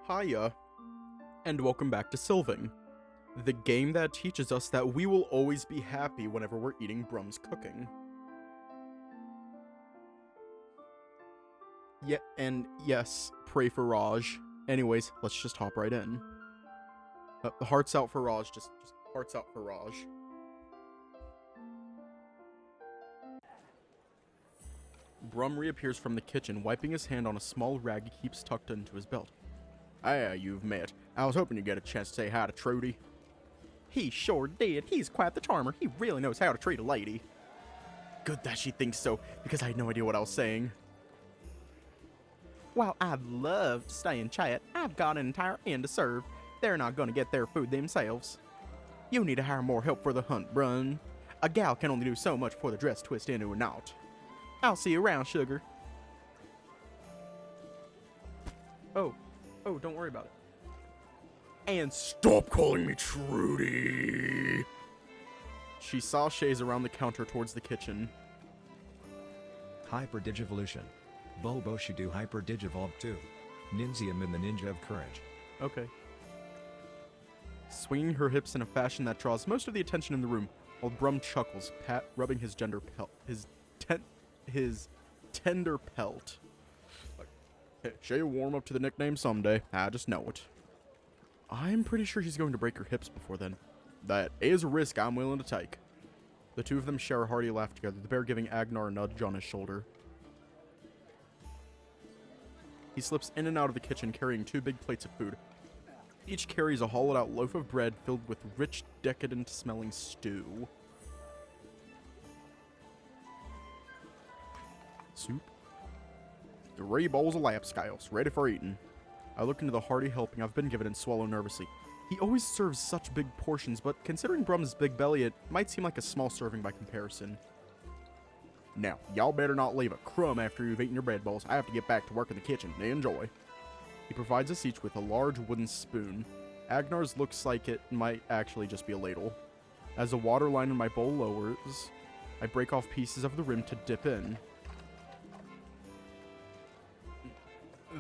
Hiya, and welcome back to Sylving, the game that teaches us that we will always be happy whenever we're eating Brum's cooking. Yeah, and yes, pray for Raj. Anyways, let's just hop right in. The hearts out for Raj, just hearts out for Raj. Brum reappears from the kitchen, wiping his hand on a small rag he keeps tucked into his belt. Ah, you've met. I was hoping you'd get a chance to say hi to Trudy. He sure did. He's quite the charmer. He really knows how to treat a lady. Good that she thinks so, because I had no idea what I was saying. While I'd love to stay and chat, I've got an entire inn to serve. They're not gonna get their food themselves. You need to hire more help for the hunt, Brum. A gal can only do so much before the dress twists into a knot. I'll see you around, sugar. Oh, don't worry about it. And stop calling me Trudy! She sashays around the counter towards the kitchen. Hyperdigivolution. Bulbo Shido Hyperdigivolve 2. Ninzium in the Ninja of Courage. Okay. Swinging her hips in a fashion that draws most of the attention in the room, while Brum chuckles, rubbing his tender pelt. Hey, she'll warm up to the nickname someday. I just know it. I'm pretty sure she's going to break her hips before then. That is a risk I'm willing to take. The two of them share a hearty laugh together, the bear giving Agnar a nudge on his shoulder. He slips in and out of the kitchen carrying two big plates of food. Each carries a hollowed-out loaf of bread filled with rich, decadent-smelling stew. Soup? 3 bowls of lapscales, ready for eating. I look into the hearty helping I've been given and swallow nervously. He always serves such big portions, but considering Brum's big belly, it might seem like a small serving by comparison. Now, y'all better not leave a crumb after you've eaten your bread bowls. I have to get back to work in the kitchen. Enjoy. He provides us each with a large wooden spoon. Agnar's looks like it might actually just be a ladle. As the water line in my bowl lowers, I break off pieces of the rim to dip in.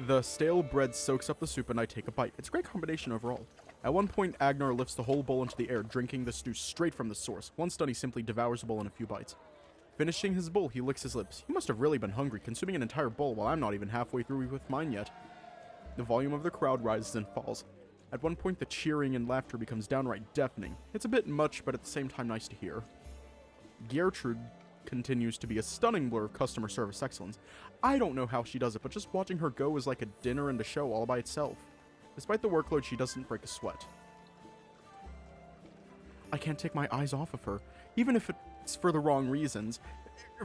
The stale bread soaks up the soup and I take a bite. It's a great combination overall. At one point, Agnar lifts the whole bowl into the air, drinking the stew straight from the source. Once done, he simply devours the bowl in a few bites. Finishing his bowl, he licks his lips. He must have really been hungry, consuming an entire bowl while I'm not even halfway through with mine yet. The volume of the crowd rises and falls. At one point, the cheering and laughter becomes downright deafening. It's a bit much, but at the same time nice to hear. Gertrude continues to be a stunning blur of customer service excellence. I don't know how she does it, but just watching her go is like a dinner and a show all by itself. Despite the workload, she doesn't break a sweat. I can't take my eyes off of her, even if it's for the wrong reasons.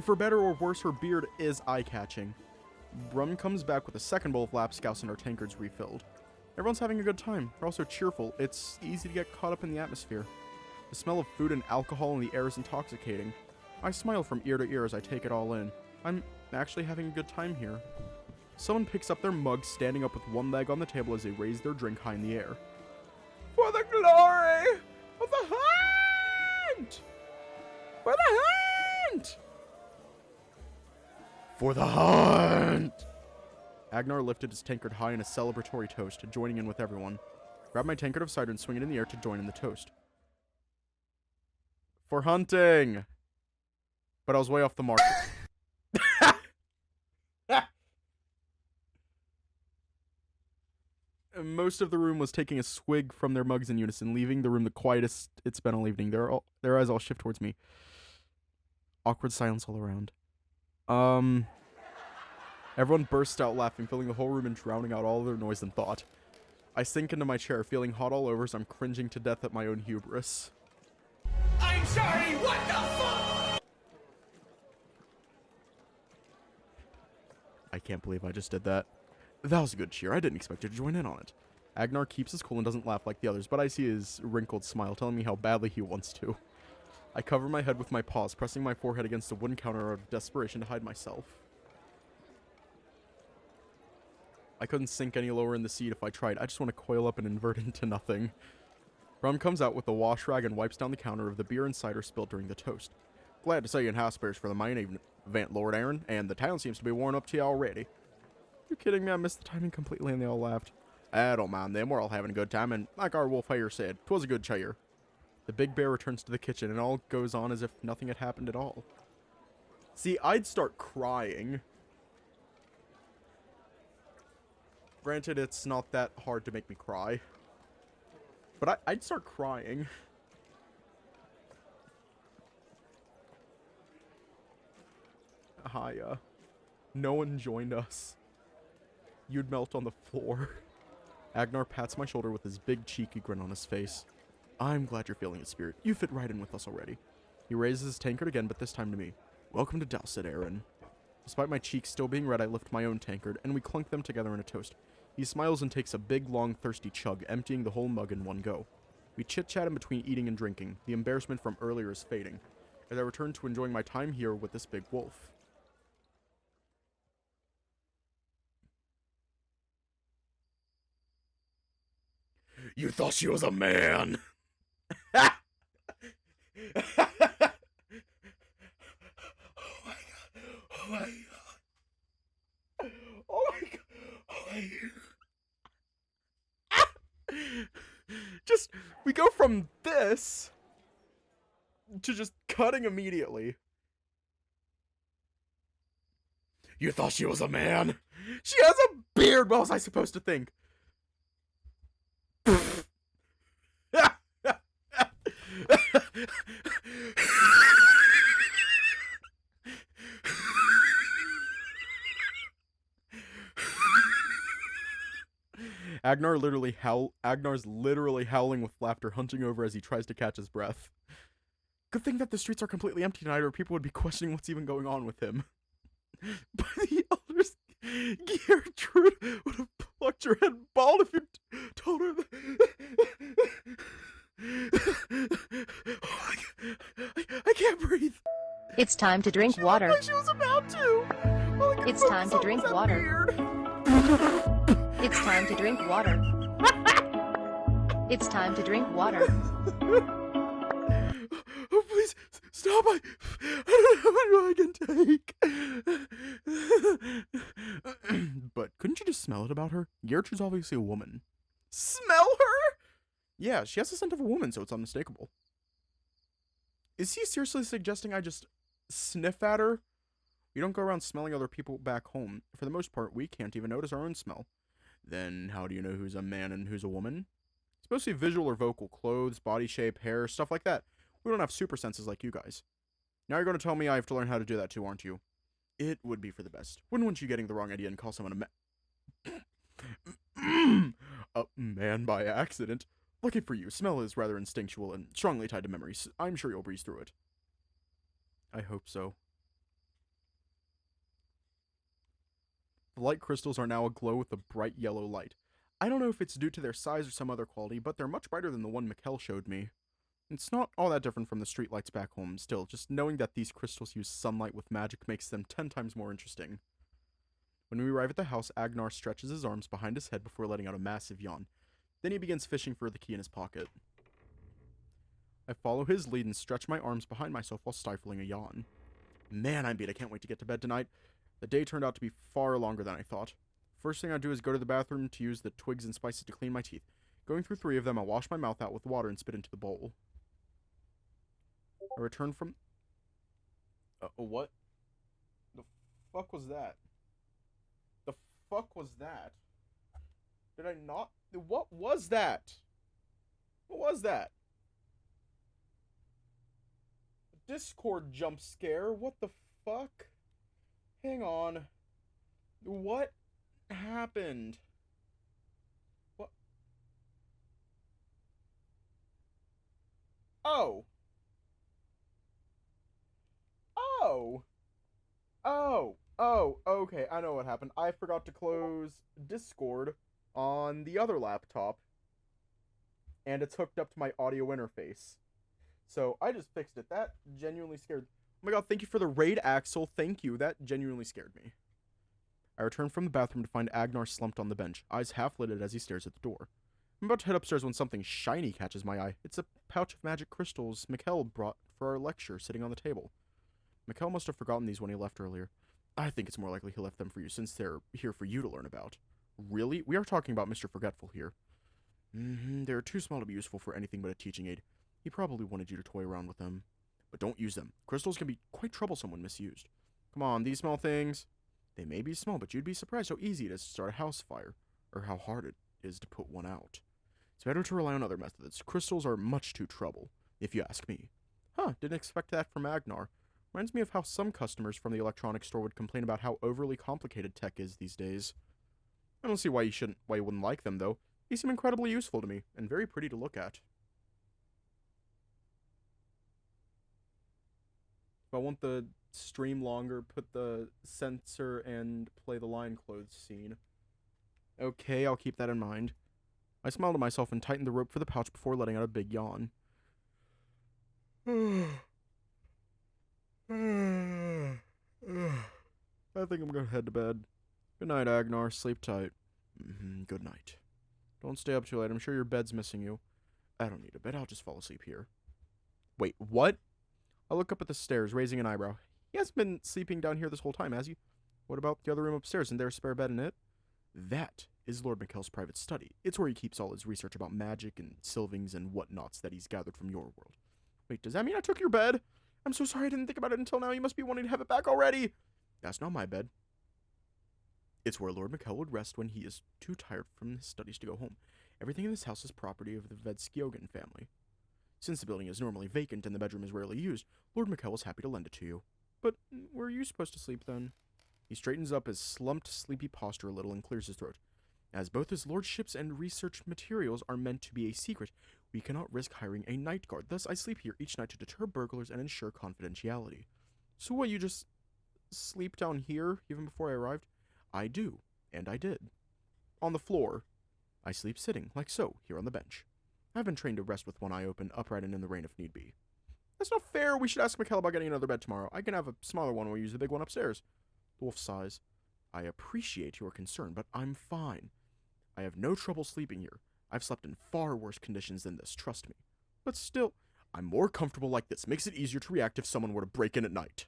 For better or worse, her beard is eye-catching. Brum comes back with a second bowl of lapscals and our tankards refilled. Everyone's having a good time. They're also cheerful. It's easy to get caught up in the atmosphere. The smell of food and alcohol in the air is intoxicating. I smile from ear to ear as I take it all in. I'm actually having a good time here. Someone picks up their mug, standing up with one leg on the table as they raise their drink high in the air. For the glory of the hunt! For the hunt! For the hunt! Agnar lifted his tankard high in a celebratory toast, joining in with everyone. Grab my tankard of cider and swing it in the air to join in the toast. For hunting! But I was way off the mark. Most of the room was taking a swig from their mugs in unison, leaving the room the quietest it's been all evening. Their eyes all shift towards me. Awkward silence all around. Everyone bursts out laughing, filling the whole room and drowning out all their noise and thought. I sink into my chair, feeling hot all over as I'm cringing to death at my own hubris. I'm sorry, what the fuck? I can't believe I just did that. That was a good cheer. I didn't expect you to join in on it. Agnar keeps his cool and doesn't laugh like the others, but I see his wrinkled smile telling me how badly he wants to. I cover my head with my paws, pressing my forehead against the wooden counter out of desperation to hide myself. I couldn't sink any lower in the seat if I tried. I just want to coil up and invert into nothing. Brum comes out with the wash rag and wipes down the counter of the beer and cider spilled during the toast. Glad to see you in house spirits for the main event, Lord Aaron, and the town seems to be worn up to you already. You kidding me? I missed the timing completely and they all laughed. I don't mind them. We're all having a good time, and like our wolf here said, 'twas a good cheer. The big bear returns to the kitchen, and all goes on as if nothing had happened at all. See, I'd start crying. Granted, it's not that hard to make me cry. But I'd start crying. Hiya. No one joined us. You'd melt on the floor. Agnar pats my shoulder with his big cheeky grin on his face. I'm glad you're feeling his spirit. You fit right in with us already. He raises his tankard again, but this time to me. Welcome to Douse, said Aaron. Despite my cheeks still being red, I lift my own tankard, and we clunk them together in a toast. He smiles and takes a big, long, thirsty chug, emptying the whole mug in one go. We chit-chat in between eating and drinking. The embarrassment from earlier is fading, as I return to enjoying my time here with this big wolf. You thought she was a man! Oh my god! Oh my god! Oh my god! Oh my god! Just, we go from this to just cutting immediately. You thought she was a man? She has a beard! What was I supposed to think? Agnar's literally howling with laughter, hunching over as he tries to catch his breath. Good thing that the streets are completely empty tonight, or people would be questioning what's even going on with him. But the elders, Gertrude would have plucked her head bald if you told her that. Oh my God. I can't breathe. It's time to drink She water. looked like she was about to. All I could It's focus time to on drink was that water. beard. It's time to drink water. It's time to drink water. Oh, please, stop. I don't know what I can take. But couldn't you just smell it about her? Gertrude's obviously a woman. Smell her? Yeah, she has the scent of a woman, so it's unmistakable. Is he seriously suggesting I just sniff at her? We don't go around smelling other people back home. For the most part, we can't even notice our own smell. Then how do you know who's a man and who's a woman? It's mostly visual or vocal. Clothes, body shape, hair, stuff like that. We don't have super senses like you guys. Now you're going to tell me I have to learn how to do that too, aren't you? It would be for the best. Wouldn't want you getting the wrong idea and call someone a man by accident. Lucky for you, smell is rather instinctual and strongly tied to memories. I'm sure you'll breeze through it. I hope so. The light crystals are now aglow with a bright yellow light. I don't know if it's due to their size or some other quality, but they're much brighter than the one Mikkel showed me. It's not all that different from the streetlights back home. Still, just knowing that these crystals use sunlight with magic makes them 10 times more interesting. When we arrive at the house, Agnar stretches his arms behind his head before letting out a massive yawn. Then he begins fishing for the key in his pocket. I follow his lead and stretch my arms behind myself while stifling a yawn. Man, I'm beat. I can't wait to get to bed tonight. The day turned out to be far longer than I thought. First thing I do is go to the bathroom to use the twigs and spices to clean my teeth. Going through 3 of them, I wash my mouth out with water and spit into the bowl. I return from... what? The fuck was that? The fuck was that? Did I not... What was that? What was that? Discord jump scare? What the fuck? Hang on. What happened? What? Oh. Oh. Oh, okay, I know what happened. I forgot to close Discord on the other laptop, and it's hooked up to my audio interface. So I just fixed it. That genuinely scared... Oh my god, thank you for the raid, Axel. Thank you. That genuinely scared me. I return from the bathroom to find Agnar slumped on the bench, eyes half-lidded as he stares at the door. I'm about to head upstairs when something shiny catches my eye. It's a pouch of magic crystals Mikkel brought for our lecture sitting on the table. Mikkel must have forgotten these when he left earlier. I think it's more likely he left them for you since they're here for you to learn about. Really? We are talking about Mr. Forgetful here. They're too small to be useful for anything but a teaching aid. He probably wanted you to toy around with them. But don't use them. Crystals can be quite troublesome when misused. Come on, these small things. They may be small, but you'd be surprised how easy it is to start a house fire, or how hard it is to put one out. It's better to rely on other methods. Crystals are much too trouble, if you ask me. Huh, didn't expect that from Agnar. Reminds me of how some customers from the electronics store would complain about how overly complicated tech is these days. I don't see why you wouldn't like them, though. They seem incredibly useful to me, and very pretty to look at. If I want the stream longer, put the censor and play the line clothes scene. Okay, I'll keep that in mind. I smiled to myself and tightened the rope for the pouch before letting out a big yawn. I think I'm gonna head to bed. Good night, Agnar. Sleep tight. Good night. Don't stay up too late. I'm sure your bed's missing you. I don't need a bed. I'll just fall asleep here. Wait, what? I look up at the stairs, raising an eyebrow. He hasn't been sleeping down here this whole time, has he? What about the other room upstairs? Isn't there a spare bed in it? That is Lord Mikkel's private study. It's where he keeps all his research about magic and Sylvings and whatnots that he's gathered from your world. Wait, does that mean I took your bed? I'm so sorry I didn't think about it until now. You must be wanting to have it back already. That's not my bed. It's where Lord Mikkel would rest when he is too tired from his studies to go home. Everything in this house is property of the Vedskiogen family. Since the building is normally vacant and the bedroom is rarely used, Lord Mikkel was happy to lend it to you. But where are you supposed to sleep then? He straightens up his slumped, sleepy posture a little and clears his throat. As both his lordships and research materials are meant to be a secret, we cannot risk hiring a night guard. Thus, I sleep here each night to deter burglars and ensure confidentiality. So what, you just sleep down here even before I arrived? I do, and I did. On the floor. I sleep sitting, like so, here on the bench. I've been trained to rest with one eye open, upright and in the rain if need be. That's not fair. We should ask Mikkel about getting another bed tomorrow. I can have a smaller one when we use the big one upstairs. The wolf sighs. I appreciate your concern, but I'm fine. I have no trouble sleeping here. I've slept in far worse conditions than this, trust me. But still, I'm more comfortable like this. Makes it easier to react if someone were to break in at night.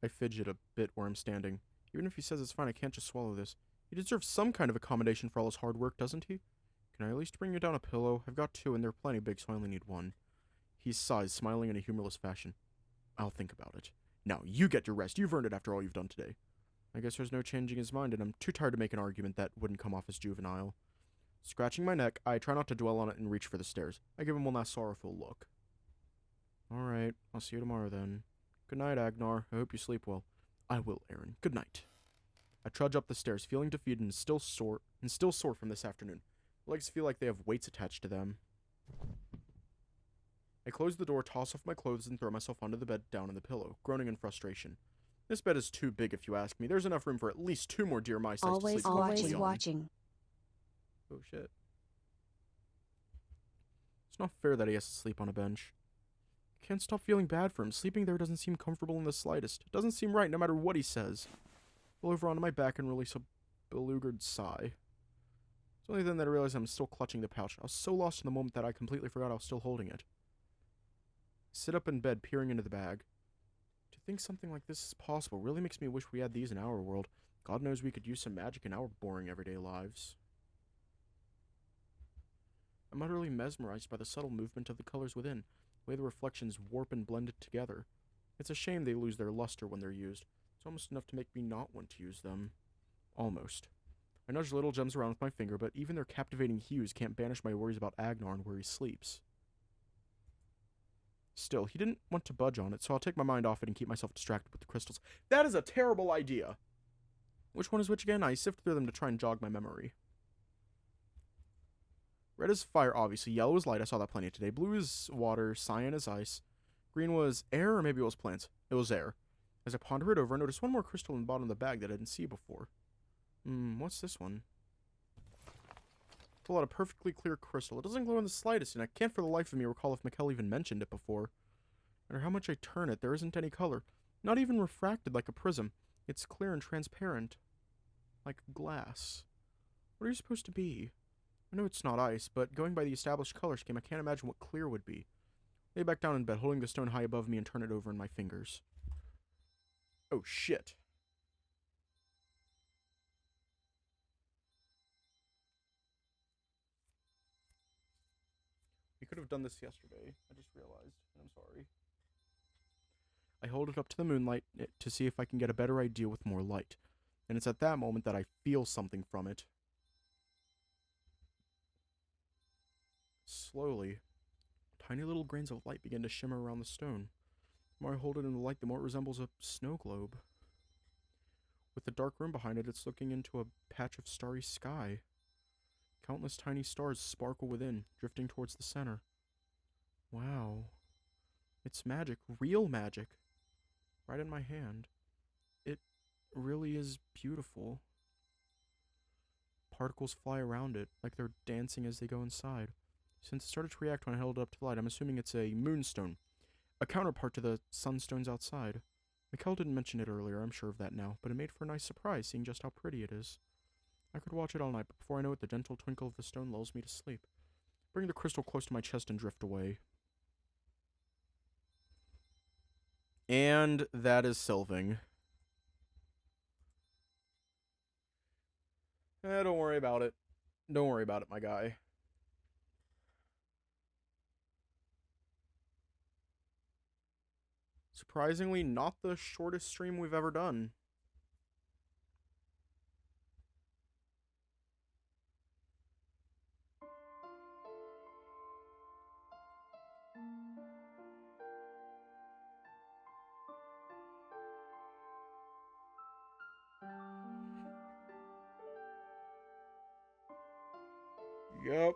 I fidget a bit where I'm standing. Even if he says it's fine, I can't just swallow this. He deserves some kind of accommodation for all his hard work, doesn't he? Can I at least bring you down a pillow? I've got two, and they're plenty big, so I only need one. He sighs, smiling in a humorless fashion. I'll think about it. Now, you get your rest. You've earned it after all you've done today. I guess there's no changing his mind, and I'm too tired to make an argument that wouldn't come off as juvenile. Scratching my neck, I try not to dwell on it and reach for the stairs. I give him one last sorrowful look. Alright, I'll see you tomorrow then. Good night, Agnar. I hope you sleep well. I will, Aaron. Good night. I trudge up the stairs, feeling defeated and still sore from this afternoon. My legs feel like they have weights attached to them. I close the door, toss off my clothes, and throw myself onto the bed down on the pillow, groaning in frustration. This bed is too big if you ask me. There's enough room for at least two more dear mice to sleep Always watching. Oh shit. It's not fair that he has to sleep on a bench. I can't stop feeling bad for him. Sleeping there doesn't seem comfortable in the slightest. It doesn't seem right no matter what he says. I roll over onto my back and release a beleaguered sigh. It's only then that I realize I'm still clutching the pouch. I was so lost in the moment that I completely forgot I was still holding it. I sit up in bed, peering into the bag. To think something like this is possible really makes me wish we had these in our world. God knows we could use some magic in our boring everyday lives. I'm utterly mesmerized by the subtle movement of the colors within, the way the reflections warp and blend it together. It's a shame they lose their luster when they're used. It's almost enough to make me not want to use them. Almost. I nudge little gems around with my finger, but even their captivating hues can't banish my worries about Agnar and where he sleeps. Still, he didn't want to budge on it, so I'll take my mind off it and keep myself distracted with the crystals. That is a terrible idea! Which one is which again? I sift through them to try and jog my memory. Red is fire, obviously. Yellow is light. I saw that plenty today. Blue is water. Cyan is ice. Green was air, or maybe it was plants. It was air. As I ponder it over, I noticed one more crystal in the bottom of the bag that I didn't see before. What's this one? Pull out a perfectly clear crystal. It doesn't glow in the slightest, and I can't for the life of me recall if Mikkel even mentioned it before. No matter how much I turn it, there isn't any color. Not even refracted like a prism. It's clear and transparent. Like glass. What are you supposed to be? I know it's not ice, but going by the established color scheme, I can't imagine what clear would be. Lay back down in bed, holding the stone high above me and turn it over in my fingers. Oh, shit. We could have done this yesterday. I just realized, and I'm sorry. I hold it up to the moonlight to see if I can get a better idea with more light. And it's at that moment that I feel something from it. Slowly, tiny little grains of light begin to shimmer around the stone. The more I hold it in the light, the more it resembles a snow globe. With the dark room behind it, it's looking into a patch of starry sky. Countless tiny stars sparkle within, drifting towards the center. Wow. It's magic, real magic. Right in my hand. It really is beautiful. Particles fly around it, like they're dancing as they go inside. Since it started to react when I held it up to the light, I'm assuming it's a moonstone. A counterpart to the sunstones outside. Mikkel didn't mention it earlier, I'm sure of that now, but it made for a nice surprise, seeing just how pretty it is. I could watch it all night, but before I know it, the gentle twinkle of the stone lulls me to sleep. Bring the crystal close to my chest and drift away. And that is Sylving. Don't worry about it. Don't worry about it, my guy. Surprisingly, not the shortest stream we've ever done. Yup.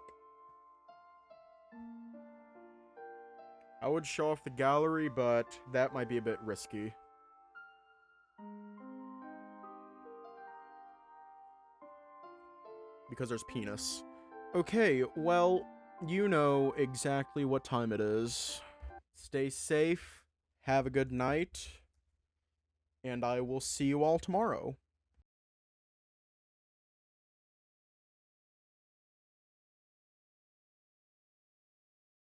I would show off the gallery, but that might be a bit risky. Because there's penis. Okay, well, you know exactly what time it is. Stay safe, have a good night, and I will see you all tomorrow.